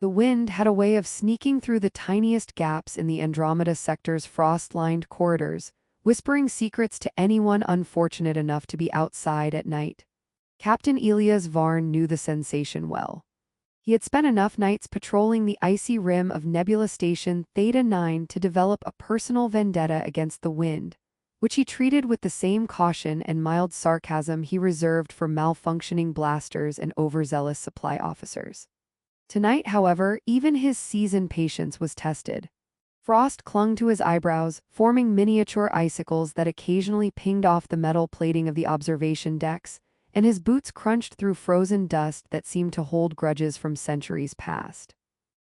The wind had a way of sneaking through the tiniest gaps in the Andromeda sector's frost-lined corridors, whispering secrets to anyone unfortunate enough to be outside at night. Captain Elias Varn knew the sensation well. He had spent enough nights patrolling the icy rim of Nebula Station Theta 9 to develop a personal vendetta against the wind, which he treated with the same caution and mild sarcasm he reserved for malfunctioning blasters and overzealous supply officers. Tonight, however, even his seasoned patience was tested. Frost clung to his eyebrows, forming miniature icicles that occasionally pinged off the metal plating of the observation decks, and his boots crunched through frozen dust that seemed to hold grudges from centuries past.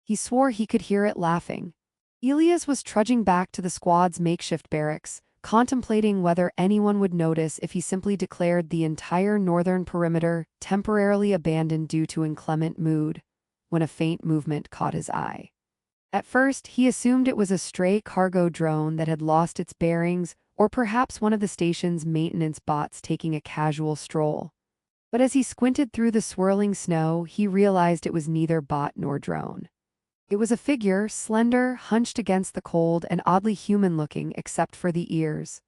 He swore he could hear it laughing. Elias was trudging back to the squad's makeshift barracks, contemplating whether anyone would notice if he simply declared the entire northern perimeter temporarily abandoned due to inclement mood, when a faint movement caught his eye. At first, he assumed it was a stray cargo drone that had lost its bearings, or perhaps one of the station's maintenance bots taking a casual stroll. But as he squinted through the swirling snow, he realized it was neither bot nor drone. It was a figure, slender, hunched against the cold, and oddly human-looking except for the ears.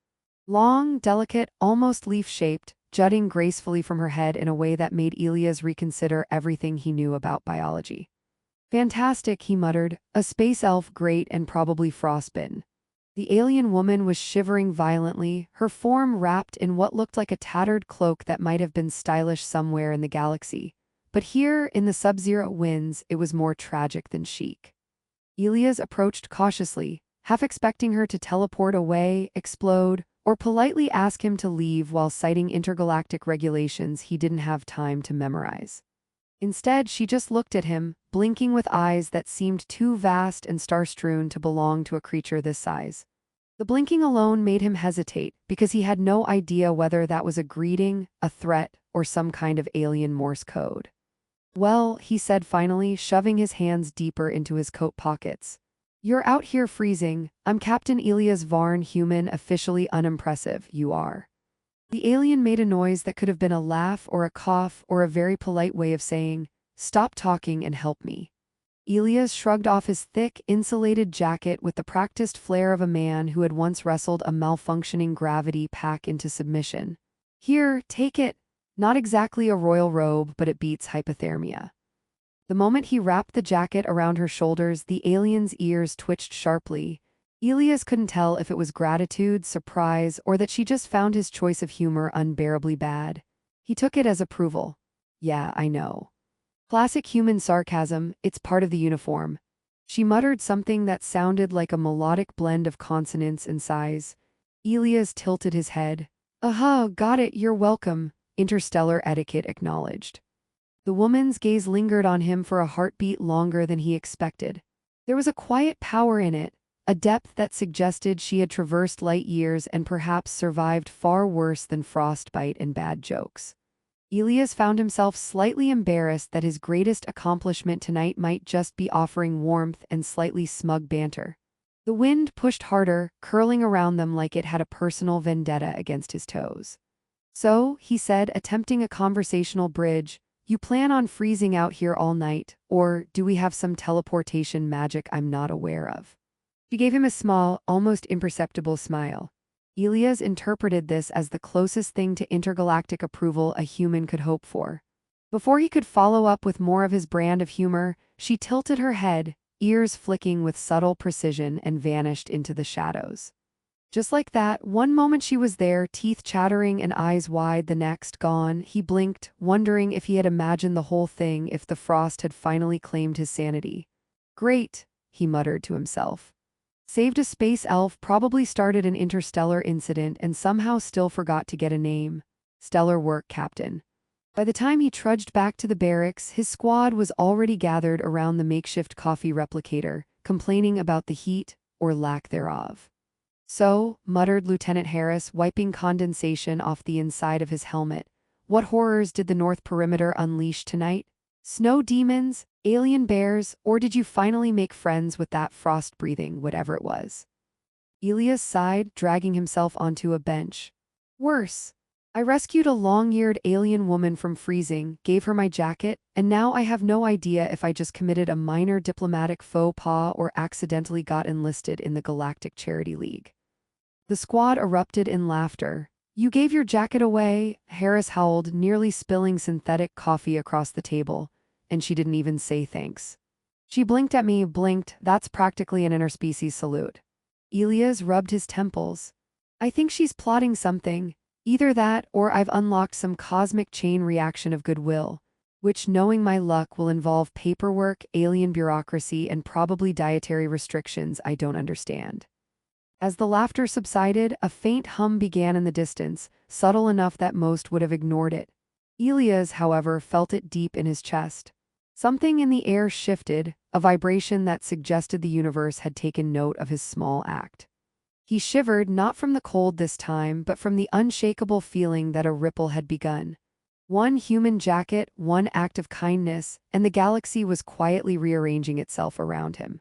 Long, delicate, almost leaf-shaped, jutting gracefully from her head in a way that made Elias reconsider everything he knew about biology. "Fantastic," he muttered, "a space elf great and probably frostbitten." The alien woman was shivering violently, her form wrapped in what looked like a tattered cloak that might have been stylish somewhere in the galaxy. But here, in the sub-zero winds, it was more tragic than chic. Elias approached cautiously, half expecting her to teleport away, explode, or politely ask him to leave while citing intergalactic regulations he didn't have time to memorize. Instead, she just looked at him, blinking with eyes that seemed too vast and star-strewn to belong to a creature this size. The blinking alone made him hesitate, because he had no idea whether that was a greeting, a threat, or some kind of alien Morse code. "Well," he said finally, shoving his hands deeper into his coat pockets. "You're out here freezing. I'm Captain Elias Varn, human, officially unimpressive. You are." The alien made a noise that could have been a laugh or a cough or a very polite way of saying, "Stop talking and help me." Elias shrugged off his thick, insulated jacket with the practiced flair of a man who had once wrestled a malfunctioning gravity pack into submission. "Here, take it. Not exactly a royal robe, but it beats hypothermia." The moment he wrapped the jacket around her shoulders, the alien's ears twitched sharply. Elias couldn't tell if it was gratitude, surprise, or that she just found his choice of humor unbearably bad. He took it as approval. "Yeah, I know. Classic human sarcasm, it's part of the uniform." She muttered something that sounded like a melodic blend of consonants and sighs. Elias tilted his head. Got it, you're welcome," interstellar etiquette acknowledged. The woman's gaze lingered on him for a heartbeat longer than he expected. There was a quiet power in it, a depth that suggested she had traversed light years and perhaps survived far worse than frostbite and bad jokes. Elias found himself slightly embarrassed that his greatest accomplishment tonight might just be offering warmth and slightly smug banter. The wind pushed harder, curling around them like it had a personal vendetta against his toes. "So," he said, attempting a conversational bridge, "you plan on freezing out here all night, or do we have some teleportation magic I'm not aware of?" She gave him a small, almost imperceptible smile. Elias interpreted this as the closest thing to intergalactic approval a human could hope for. Before he could follow up with more of his brand of humor, she tilted her head, ears flicking with subtle precision, and vanished into the shadows. Just like that, one moment she was there, teeth chattering and eyes wide, the next gone. He blinked, wondering if he had imagined the whole thing, if the frost had finally claimed his sanity. "Great," he muttered to himself. Saved a space elf, probably started an interstellar incident, and somehow still forgot to get a name. Stellar work, Captain. By the time he trudged back to the barracks, his squad was already gathered around the makeshift coffee replicator, complaining about the heat, or lack thereof. "So," muttered Lieutenant Harris, wiping condensation off the inside of his helmet, "what horrors did the North Perimeter unleash tonight? Snow demons, alien bears, or did you finally make friends with that frost-breathing whatever it was?" Elias sighed, dragging himself onto a bench. "Worse. I rescued a long-eared alien woman from freezing, gave her my jacket, and now I have no idea if I just committed a minor diplomatic faux pas or accidentally got enlisted in the Galactic Charity League. The squad erupted in laughter. You gave your jacket away, Harris howled, nearly spilling synthetic coffee across the table, and she didn't even say thanks. She blinked at me, blinked, that's practically an interspecies salute. Elias rubbed his temples. I think she's plotting something. Either that or I've unlocked some cosmic chain reaction of goodwill, which, knowing my luck, will involve paperwork, alien bureaucracy, and probably dietary restrictions I don't understand. As the laughter subsided, a faint hum began in the distance, subtle enough that most would have ignored it. Elias, however, felt it deep in his chest. Something in the air shifted, a vibration that suggested the universe had taken note of his small act. He shivered, not from the cold this time, but from the unshakable feeling that a ripple had begun. One human jacket, one act of kindness, and the galaxy was quietly rearranging itself around him.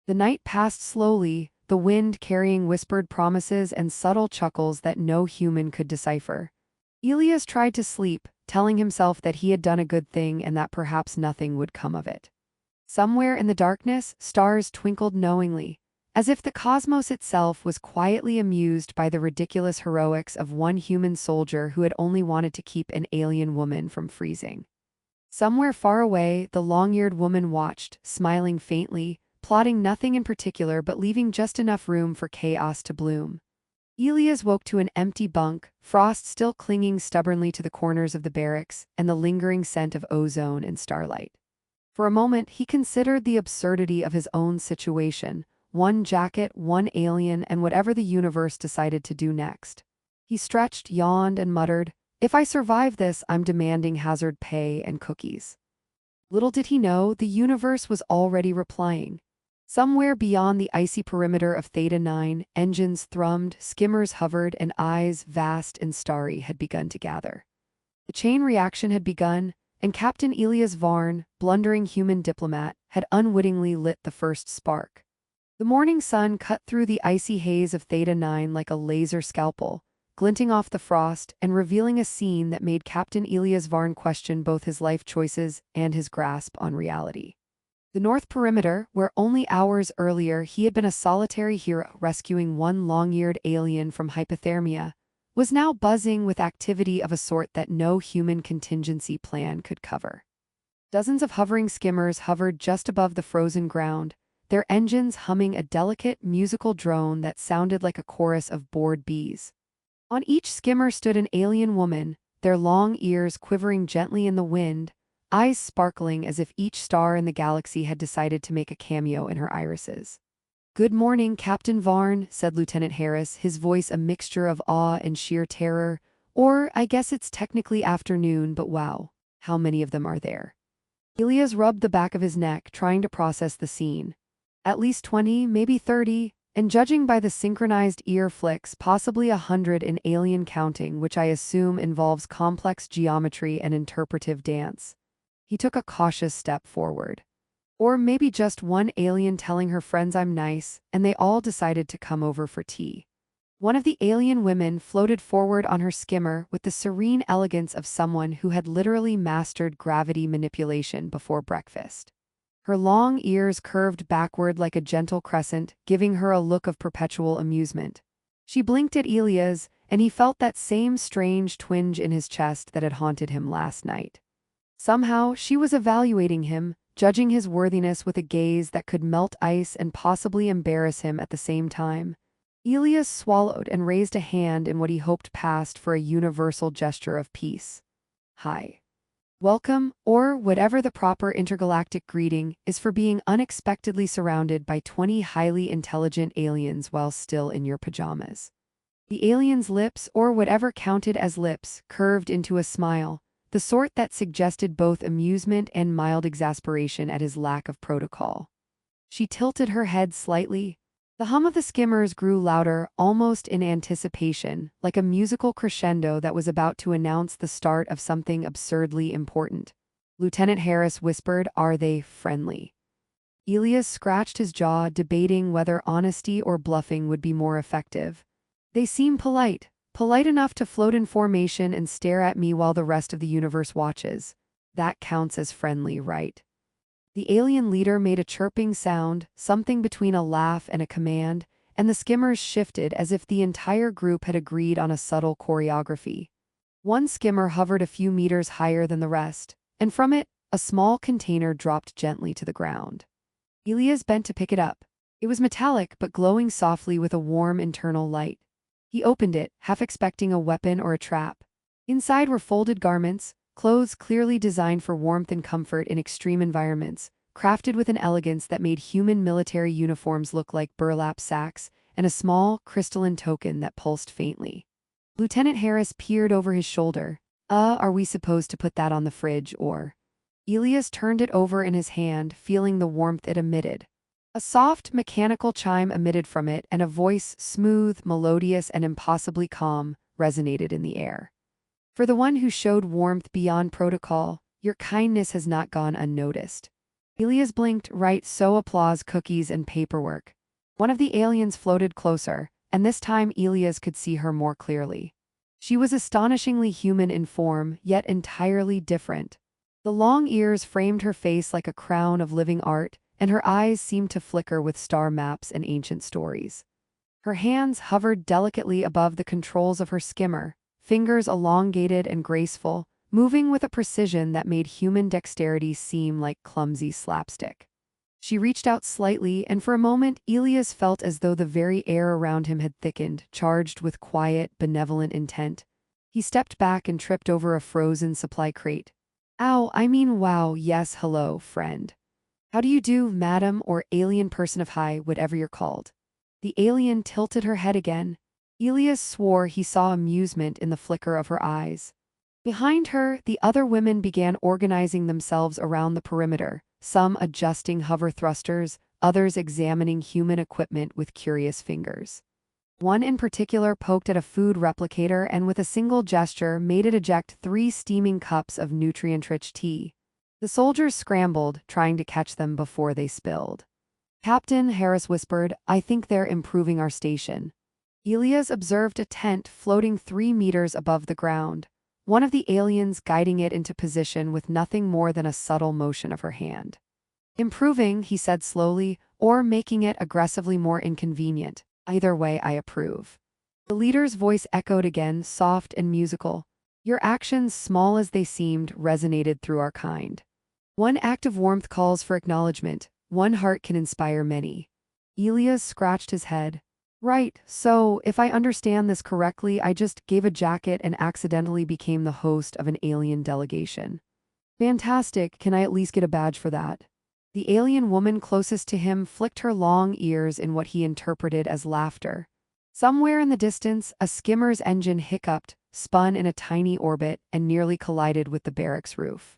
The night passed slowly, the wind carrying whispered promises and subtle chuckles that no human could decipher. Elias tried to sleep, telling himself that he had done a good thing and that perhaps nothing would come of it. Somewhere in the darkness, stars twinkled knowingly, as if the cosmos itself was quietly amused by the ridiculous heroics of one human soldier who had only wanted to keep an alien woman from freezing. Somewhere far away, the long-eared woman watched, smiling faintly, plotting nothing in particular but leaving just enough room for chaos to bloom. Elias woke to an empty bunk, frost still clinging stubbornly to the corners of the barracks, and the lingering scent of ozone and starlight. For a moment, he considered the absurdity of his own situation. One jacket, one alien, and whatever the universe decided to do next. He stretched, yawned, and muttered, if I survive this, I'm demanding hazard pay and cookies. Little did he know, the universe was already replying. Somewhere beyond the icy perimeter of Theta 9, engines thrummed, skimmers hovered, and eyes, vast and starry, had begun to gather. The chain reaction had begun, and Captain Elias Varn, blundering human diplomat, had unwittingly lit the first spark. The morning sun cut through the icy haze of Theta 9 like a laser scalpel, glinting off the frost and revealing a scene that made Captain Elias Varn question both his life choices and his grasp on reality. The North Perimeter, where only hours earlier he had been a solitary hero rescuing one long-eared alien from hypothermia, was now buzzing with activity of a sort that no human contingency plan could cover. Dozens of hovering skimmers hovered just above the frozen ground, their engines humming a delicate, musical drone that sounded like a chorus of bored bees. On each skimmer stood an alien woman, their long ears quivering gently in the wind, eyes sparkling as if each star in the galaxy had decided to make a cameo in her irises. "Good morning, Captain Varn," said Lieutenant Harris, his voice a mixture of awe and sheer terror. "Or, I guess it's technically afternoon, but wow, how many of them are there?" Elias rubbed the back of his neck, trying to process the scene. At least 20, maybe 30, and judging by the synchronized ear flicks, possibly 100 in alien counting, which I assume involves complex geometry and interpretive dance. He took a cautious step forward. Or maybe just one alien telling her friends I'm nice, and they all decided to come over for tea. One of the alien women floated forward on her skimmer with the serene elegance of someone who had literally mastered gravity manipulation before breakfast. Her long ears curved backward like a gentle crescent, giving her a look of perpetual amusement. She blinked at Elias, and he felt that same strange twinge in his chest that had haunted him last night. Somehow, she was evaluating him, judging his worthiness with a gaze that could melt ice and possibly embarrass him at the same time. Elias swallowed and raised a hand in what he hoped passed for a universal gesture of peace. "Hi. Welcome, or whatever the proper intergalactic greeting is for being unexpectedly surrounded by 20 highly intelligent aliens while still in your pajamas." The alien's lips, or whatever counted as lips, curved into a smile, the sort that suggested both amusement and mild exasperation at his lack of protocol. She tilted her head slightly. The hum of the skimmers grew louder, almost in anticipation, like a musical crescendo that was about to announce the start of something absurdly important. Lieutenant Harris whispered, "Are they friendly?" Elias scratched his jaw, debating whether honesty or bluffing would be more effective. "They seem polite, Polite enough to float in formation and stare at me while the rest of the universe watches. That counts as friendly, right? The alien leader made a chirping sound, something between a laugh and a command, and the skimmers shifted as if the entire group had agreed on a subtle choreography. One skimmer hovered a few meters higher than the rest, and from it, a small container dropped gently to the ground. Elias bent to pick it up. It was metallic but glowing softly with a warm internal light. He opened it, half expecting a weapon or a trap. Inside were folded garments, clothes clearly designed for warmth and comfort in extreme environments, crafted with an elegance that made human military uniforms look like burlap sacks, and a small, crystalline token that pulsed faintly. Lieutenant Harris peered over his shoulder. Are we supposed to put that on the fridge, or? Elias turned it over in his hand, feeling the warmth it emitted. A soft, mechanical chime emitted from it, and a voice, smooth, melodious, and impossibly calm, resonated in the air. For the one who showed warmth beyond protocol, your kindness has not gone unnoticed. Elias blinked. Right, so applause, cookies, and paperwork. One of the aliens floated closer, and this time Elias could see her more clearly. She was astonishingly human in form, yet entirely different. The long ears framed her face like a crown of living art, and her eyes seemed to flicker with star maps and ancient stories. Her hands hovered delicately above the controls of her skimmer, fingers elongated and graceful, moving with a precision that made human dexterity seem like clumsy slapstick. She reached out slightly, and for a moment Elias felt as though the very air around him had thickened, charged with quiet, benevolent intent. He stepped back and tripped over a frozen supply crate. Ow, I mean wow, yes, hello, friend. How do you do, madam, or alien person of high, whatever you're called? The alien tilted her head again. Elias swore he saw amusement in the flicker of her eyes. Behind her, the other women began organizing themselves around the perimeter, some adjusting hover thrusters, others examining human equipment with curious fingers. One in particular poked at a food replicator and with a single gesture made it eject 3 steaming cups of nutrient-rich tea. The soldiers scrambled, trying to catch them before they spilled. Captain, Harris whispered, I think they're improving our station. Elias observed a tent floating 3 meters above the ground, one of the aliens guiding it into position with nothing more than a subtle motion of her hand. Improving, he said slowly, or making it aggressively more inconvenient. Either way, I approve. The leader's voice echoed again, soft and musical. Your actions, small as they seemed, resonated through our kind. One act of warmth calls for acknowledgement. One heart can inspire many. Elias scratched his head. Right, so, if I understand this correctly, I just gave a jacket and accidentally became the host of an alien delegation. Fantastic, can I at least get a badge for that? The alien woman closest to him flicked her long ears in what he interpreted as laughter. Somewhere in the distance, a skimmer's engine hiccuped, spun in a tiny orbit, and nearly collided with the barracks roof.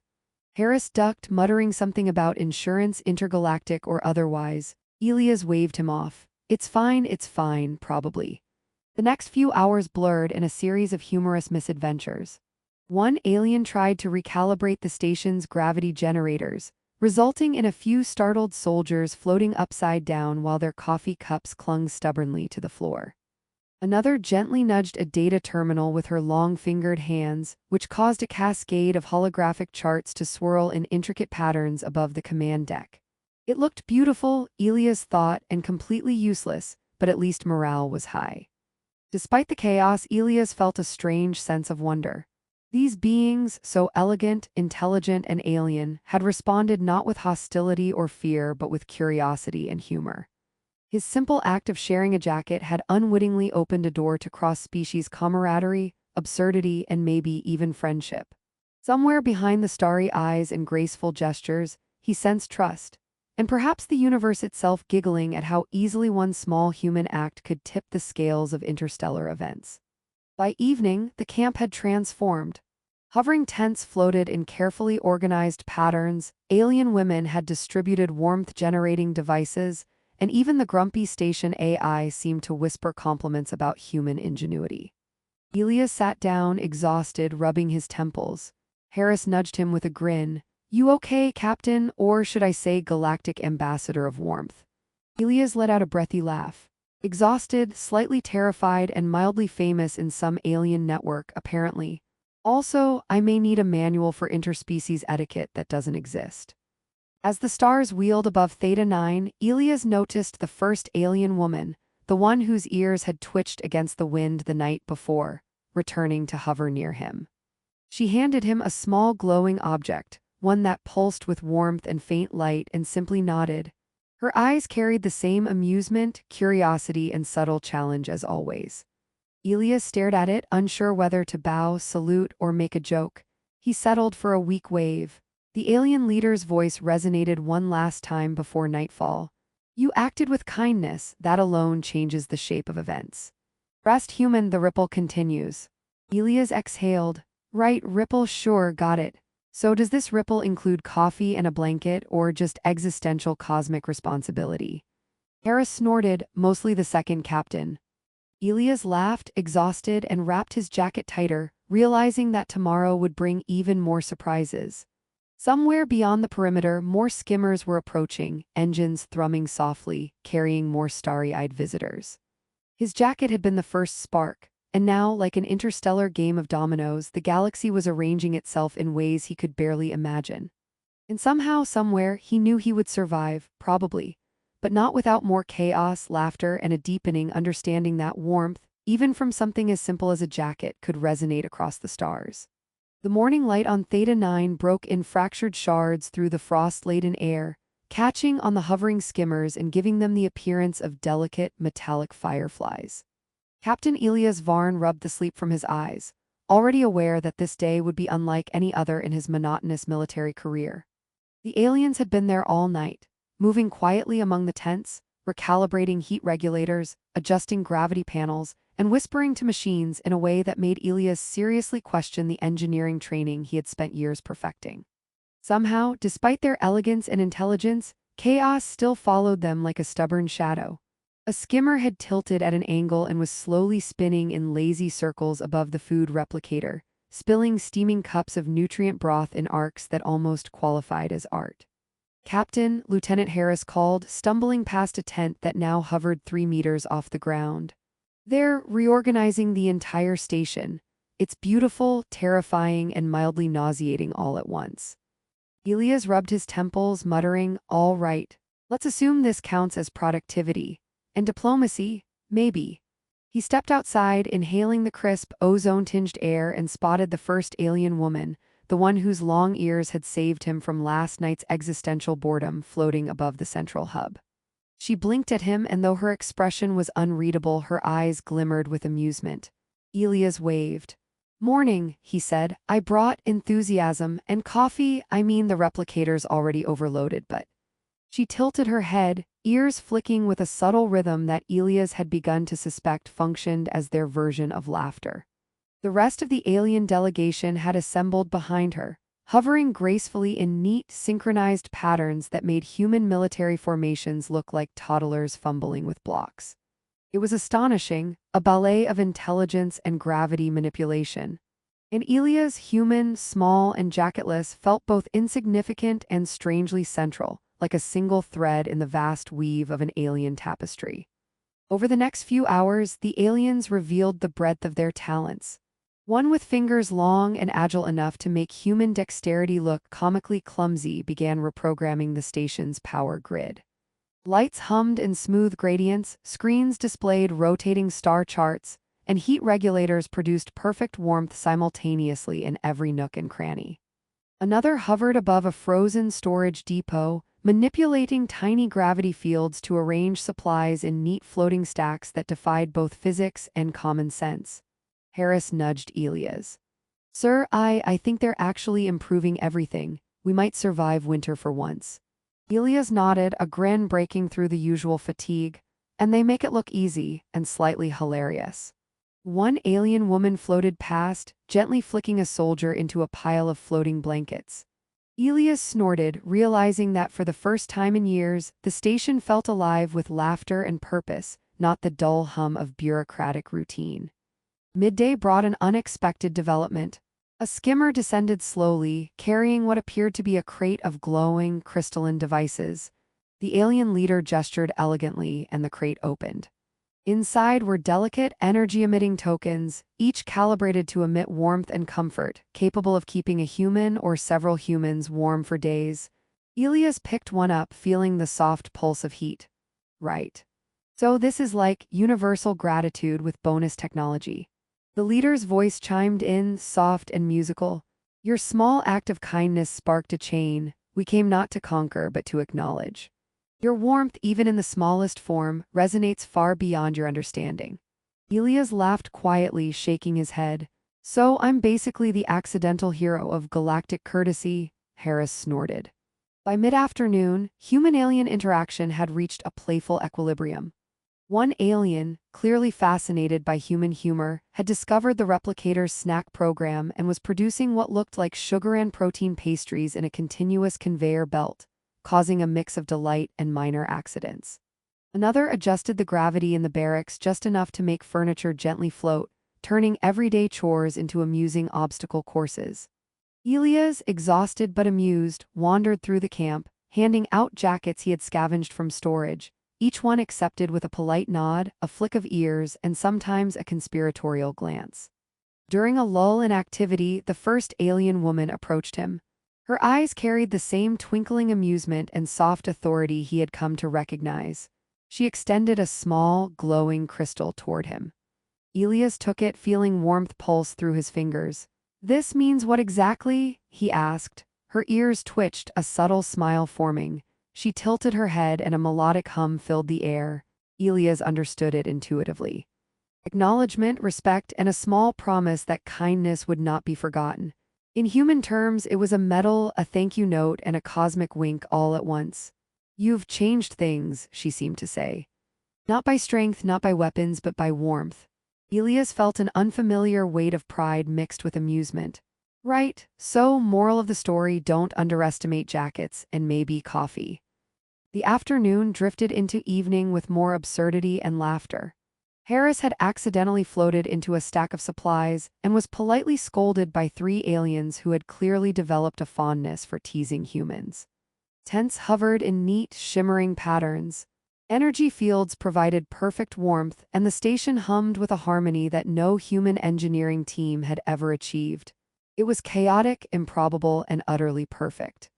Harris ducked, muttering something about insurance, intergalactic or otherwise. Elias waved him off. It's fine, probably. The next few hours blurred in a series of humorous misadventures. One alien tried to recalibrate the station's gravity generators, resulting in a few startled soldiers floating upside down while their coffee cups clung stubbornly to the floor. Another gently nudged a data terminal with her long-fingered hands, which caused a cascade of holographic charts to swirl in intricate patterns above the command deck. It looked beautiful, Elias thought, and completely useless, but at least morale was high. Despite the chaos, Elias felt a strange sense of wonder. These beings, so elegant, intelligent, and alien, had responded not with hostility or fear but with curiosity and humor. His simple act of sharing a jacket had unwittingly opened a door to cross-species camaraderie, absurdity, and maybe even friendship. Somewhere behind the starry eyes and graceful gestures, he sensed trust, and perhaps the universe itself giggling at how easily one small human act could tip the scales of interstellar events. By evening, the camp had transformed. Hovering tents floated in carefully organized patterns, alien women had distributed warmth-generating devices, and even the grumpy station AI seemed to whisper compliments about human ingenuity. Elias sat down, exhausted, rubbing his temples. Harris nudged him with a grin. You okay, Captain, or should I say galactic ambassador of warmth? Elias let out a breathy laugh. Exhausted, slightly terrified, and mildly famous in some alien network, apparently. Also, I may need a manual for interspecies etiquette that doesn't exist. As the stars wheeled above Theta 9, Elias noticed the first alien woman, the one whose ears had twitched against the wind the night before, returning to hover near him. She handed him a small glowing object, one that pulsed with warmth and faint light, and simply nodded. Her eyes carried the same amusement, curiosity, and subtle challenge as always. Elias stared at it, unsure whether to bow, salute, or make a joke. He settled for a weak wave. The alien leader's voice resonated one last time before nightfall. You acted with kindness, that alone changes the shape of events. Rest human, the ripple continues. Elias exhaled. Right, ripple, sure, got it. So does this ripple include coffee and a blanket, or just existential cosmic responsibility? Harris snorted, mostly the second, Captain. Elias laughed, exhausted, and wrapped his jacket tighter, realizing that tomorrow would bring even more surprises. Somewhere beyond the perimeter, more skimmers were approaching, engines thrumming softly, carrying more starry-eyed visitors. His jacket had been the first spark, and now, like an interstellar game of dominoes, the galaxy was arranging itself in ways he could barely imagine. And somehow, somewhere, he knew he would survive, probably, but not without more chaos, laughter, and a deepening understanding that warmth, even from something as simple as a jacket, could resonate across the stars. The morning light on Theta 9 broke in fractured shards through the frost-laden air, catching on the hovering skimmers and giving them the appearance of delicate, metallic fireflies. Captain Elias Varn rubbed the sleep from his eyes, already aware that this day would be unlike any other in his monotonous military career. The aliens had been there all night, moving quietly among the tents, recalibrating heat regulators, adjusting gravity panels, and whispering to machines in a way that made Elias seriously question the engineering training he had spent years perfecting. Somehow, despite their elegance and intelligence, chaos still followed them like a stubborn shadow. A skimmer had tilted at an angle and was slowly spinning in lazy circles above the food replicator, spilling steaming cups of nutrient broth in arcs that almost qualified as art. Captain, Lieutenant Harris called, stumbling past a tent that now hovered 3 meters off the ground. They're reorganizing the entire station. It's beautiful, terrifying, and mildly nauseating all at once. Elias rubbed his temples, muttering, all right. Let's assume this counts as productivity. And diplomacy, maybe. He stepped outside, inhaling the crisp, ozone-tinged air, and spotted the first alien woman, the one whose long ears had saved him from last night's existential boredom, floating above the central hub. She blinked at him, and though her expression was unreadable, her eyes glimmered with amusement. Elias waved. Morning, he said. I brought enthusiasm and coffee. I mean, the replicator's already overloaded, but... She tilted her head, ears flicking with a subtle rhythm that Elias had begun to suspect functioned as their version of laughter. The rest of the alien delegation had assembled behind her, hovering gracefully in neat, synchronized patterns that made human military formations look like toddlers fumbling with blocks. It was astonishing, a ballet of intelligence and gravity manipulation. And Elias, human, small, and jacketless, felt both insignificant and strangely central, like a single thread in the vast weave of an alien tapestry. Over the next few hours, the aliens revealed the breadth of their talents. One with fingers long and agile enough to make human dexterity look comically clumsy began reprogramming the station's power grid. Lights hummed in smooth gradients, screens displayed rotating star charts, and heat regulators produced perfect warmth simultaneously in every nook and cranny. Another hovered above a frozen storage depot, manipulating tiny gravity fields to arrange supplies in neat floating stacks that defied both physics and common sense. Harris nudged Elias. Sir, I think they're actually improving everything. We might survive winter for once. Elias nodded, a grin breaking through the usual fatigue. And they make it look easy and slightly hilarious. One alien woman floated past, gently flicking a soldier into a pile of floating blankets. Elias snorted, realizing that for the first time in years, the station felt alive with laughter and purpose, not the dull hum of bureaucratic routine. Midday brought an unexpected development. A skimmer descended slowly, carrying what appeared to be a crate of glowing, crystalline devices. The alien leader gestured elegantly, and the crate opened. Inside were delicate, energy-emitting tokens, each calibrated to emit warmth and comfort, capable of keeping a human or several humans warm for days. Elias picked one up, feeling the soft pulse of heat. Right. So this is like universal gratitude with bonus technology. The leader's voice chimed in, soft and musical. Your small act of kindness sparked a chain. We came not to conquer, but to acknowledge. Your warmth, even in the smallest form, resonates far beyond your understanding. Elias laughed quietly, shaking his head. So I'm basically the accidental hero of galactic courtesy, Harris snorted. By mid-afternoon, human-alien interaction had reached a playful equilibrium. One alien, clearly fascinated by human humor, had discovered the replicator's snack program and was producing what looked like sugar and protein pastries in a continuous conveyor belt, causing a mix of delight and minor accidents. Another adjusted the gravity in the barracks just enough to make furniture gently float, turning everyday chores into amusing obstacle courses. Elias, exhausted but amused, wandered through the camp, handing out jackets he had scavenged from storage, each one accepted with a polite nod, a flick of ears, and sometimes a conspiratorial glance. During a lull in activity, the first alien woman approached him. Her eyes carried the same twinkling amusement and soft authority he had come to recognize. She extended a small, glowing crystal toward him. Elias took it, feeling warmth pulse through his fingers. "This means what exactly?" he asked. Her ears twitched, a subtle smile forming. She tilted her head and a melodic hum filled the air. Elias understood it intuitively. Acknowledgement, respect, and a small promise that kindness would not be forgotten. In human terms, it was a medal, a thank you note, and a cosmic wink all at once. "You've changed things," she seemed to say. Not by strength, not by weapons, but by warmth. Elias felt an unfamiliar weight of pride mixed with amusement. Right, so moral of the story, don't underestimate jackets and maybe coffee. The afternoon drifted into evening with more absurdity and laughter. Harris had accidentally floated into a stack of supplies and was politely scolded by 3 aliens who had clearly developed a fondness for teasing humans. Tents hovered in neat, shimmering patterns. Energy fields provided perfect warmth, and the station hummed with a harmony that no human engineering team had ever achieved. It was chaotic, improbable, and utterly perfect.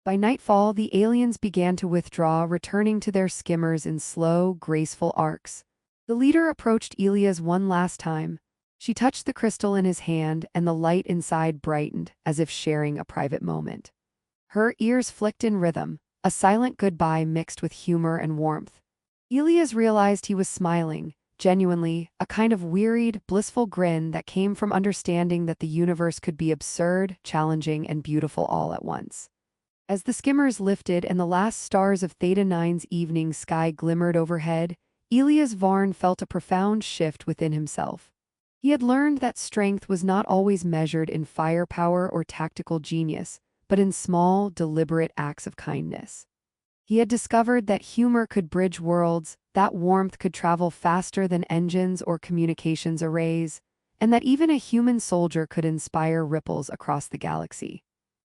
By nightfall, the aliens began to withdraw, returning to their skimmers in slow, graceful arcs. The leader approached Elias one last time. She touched the crystal in his hand, and the light inside brightened, as if sharing a private moment. Her ears flicked in rhythm, a silent goodbye mixed with humor and warmth. Elias realized he was smiling, genuinely, a kind of wearied, blissful grin that came from understanding that the universe could be absurd, challenging, and beautiful all at once. As the skimmers lifted and the last stars of Theta 9's evening sky glimmered overhead, Elias Varn felt a profound shift within himself. He had learned that strength was not always measured in firepower or tactical genius, but in small, deliberate acts of kindness. He had discovered that humor could bridge worlds, that warmth could travel faster than engines or communications arrays, and that even a human soldier could inspire ripples across the galaxy.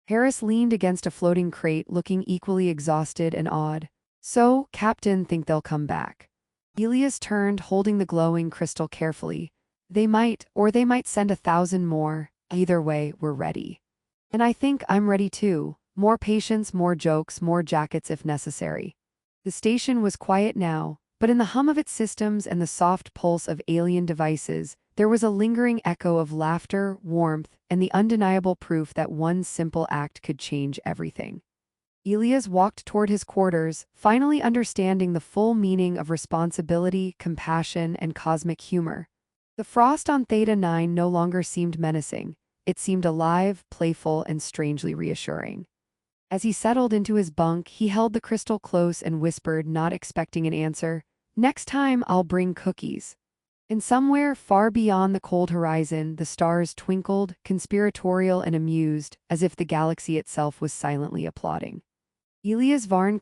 Harris leaned against a floating crate, looking equally exhausted and awed. "So, Captain, think they'll come back?" Elias turned, holding the glowing crystal carefully. "They might, or they might send 1,000 more. Either way, we're ready. And I think I'm ready too. More patience, more jokes, more jackets if necessary." The station was quiet now, but in the hum of its systems and the soft pulse of alien devices, there was a lingering echo of laughter, warmth, and the undeniable proof that one simple act could change everything. Elias walked toward his quarters, finally understanding the full meaning of responsibility, compassion, and cosmic humor. The frost on Theta 9 no longer seemed menacing. It seemed alive, playful, and strangely reassuring. As he settled into his bunk, he held the crystal close and whispered, not expecting an answer, "Next time I'll bring cookies." And somewhere far beyond the cold horizon, the stars twinkled, conspiratorial and amused, as if the galaxy itself was silently applauding. Elias Varn